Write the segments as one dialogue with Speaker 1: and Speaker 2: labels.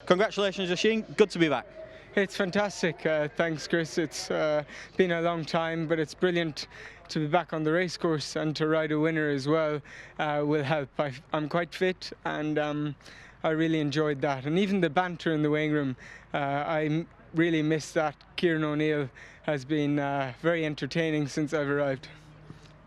Speaker 1: Congratulations, Oisin. Good to be back.
Speaker 2: It's fantastic. Thanks, Chris. It's been a long time, but it's brilliant to be back on the racecourse, and to ride a winner as well will help. I'm quite fit, and I really enjoyed that. And even the banter in the weighing room, I really missed that. Kieran O'Neill has been very entertaining since I've arrived.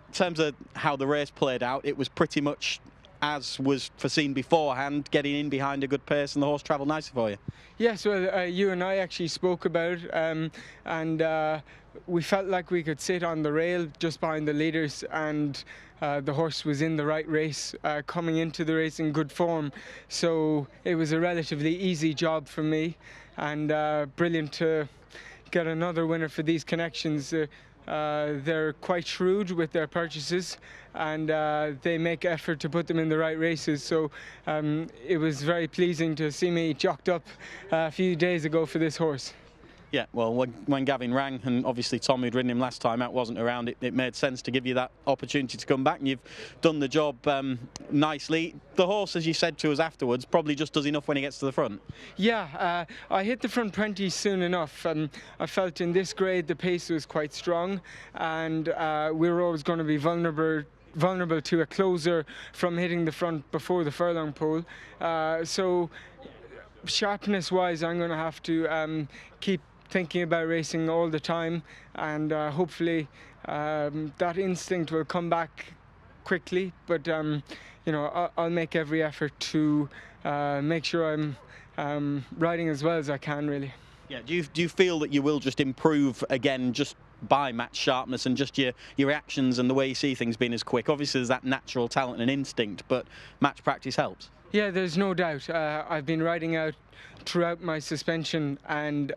Speaker 1: In terms of how the race played out, it was pretty much as was foreseen beforehand, getting in behind a good pace, and the horse travelled nicely for you.
Speaker 2: Yes, well, you and I actually spoke about it, and we felt like we could sit on the rail just behind the leaders, and the horse was in the right race, coming into the race in good form. So it was a relatively easy job for me, and brilliant to get another winner for these connections. They're quite shrewd with their purchases, and they make effort to put them in the right races. So it was very pleasing to see me jocked up a few days ago for this horse.
Speaker 1: Yeah, well, when Gavin rang, and obviously Tom, who'd ridden him last time out, wasn't around, it made sense to give you that opportunity to come back, and you've done the job nicely. The horse, as you said to us afterwards, probably just does enough when he gets to the front.
Speaker 2: Yeah, I hit the front 20 soon enough. I felt in this grade the pace was quite strong, and we were always going to be vulnerable to a closer from hitting the front before the furlong pole. So sharpness wise, I'm going to have to keep thinking about racing all the time, and hopefully that instinct will come back quickly. But you know, I'll make every effort to make sure I'm riding as well as I can, really.
Speaker 1: Yeah. Do you feel that you will just improve again just by match sharpness and just your reactions and the way you see things being as quick? Obviously there's that natural talent and instinct, but match practice helps.
Speaker 2: Yeah, there's no doubt. I've been riding out throughout my suspension, and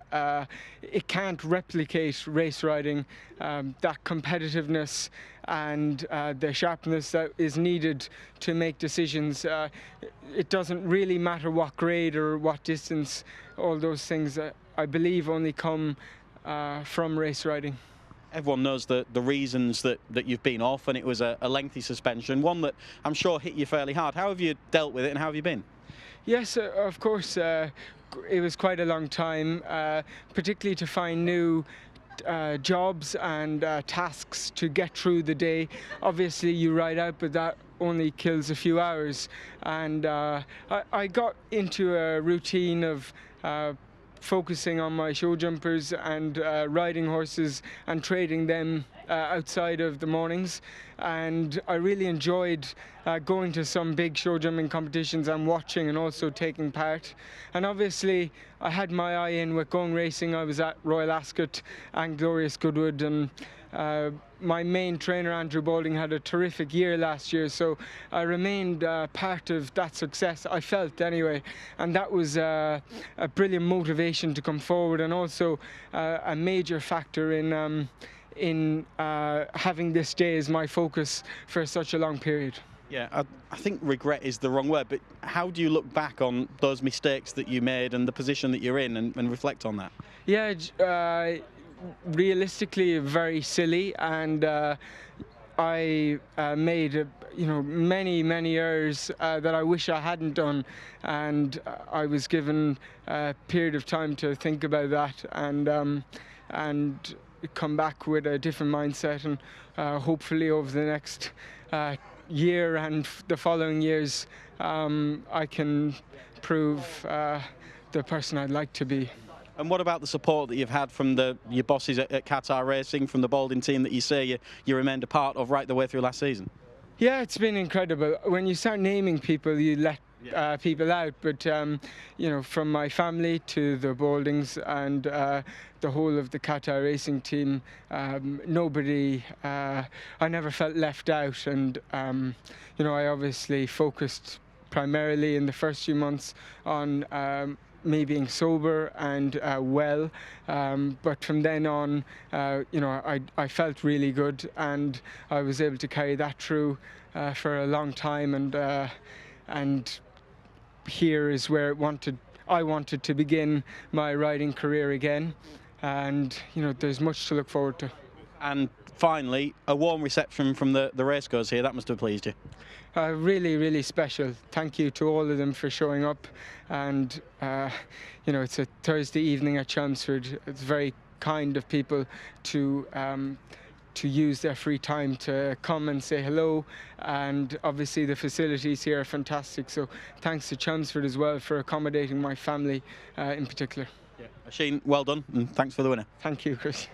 Speaker 2: it can't replicate race riding, that competitiveness and the sharpness that is needed to make decisions. It doesn't really matter what grade or what distance. All those things, I believe, only come from race riding.
Speaker 1: Everyone knows the reasons that you've been off, and it was a lengthy suspension, one that I'm sure hit you fairly hard. How have you dealt with it, and how have you been?
Speaker 2: Yes, of course, it was quite a long time, particularly to find new jobs and tasks to get through the day. Obviously you ride out, but that only kills a few hours, and I got into a routine of focusing on my show jumpers and riding horses and trading them outside of the mornings, and I really enjoyed going to some big show jumping competitions and watching and also taking part. And obviously I had my eye in with going racing. I was at Royal Ascot and Glorious Goodwood, and my main trainer Andrew Balding had a terrific year last year, so I remained part of that success, I felt anyway, and that was a brilliant motivation to come forward, and also a major factor in having this day as my focus for such a long period.
Speaker 1: Yeah, I think regret is the wrong word, but how do you look back on those mistakes that you made and the position that you're in, and reflect on that?
Speaker 2: Yeah, realistically very silly, and I made many errors that I wish I hadn't done, and I was given a period of time to think about that and come back with a different mindset, and hopefully over the next year and the following years I can prove the person I'd like to be.
Speaker 1: And what about the support that you've had from your bosses at Qatar Racing, from the Balding team that you say you remained a part of right the way through last season?
Speaker 2: Yeah, it's been incredible. When you start naming people, you let people out, but you know, from my family to the Baldings and the whole of the Qatar Racing team, nobody, I never felt left out, and you know, I obviously focused primarily in the first few months on me being sober and well, but from then on, you know, I felt really good, and I was able to carry that through for a long time, and here is where I wanted to begin my riding career again, and you know, there's much to look forward to.
Speaker 1: And finally, a warm reception from the racecourses here. That must have pleased you.
Speaker 2: Really, really special. Thank you to all of them for showing up. And you know, it's a Thursday evening at Chelmsford. It's very kind of people to use their free time to come and say hello, and obviously the facilities here are fantastic, so thanks to Chelmsford as well for accommodating my family in particular.
Speaker 1: Yeah. Oisin, well done, and thanks for the winner.
Speaker 2: Thank you, Chris.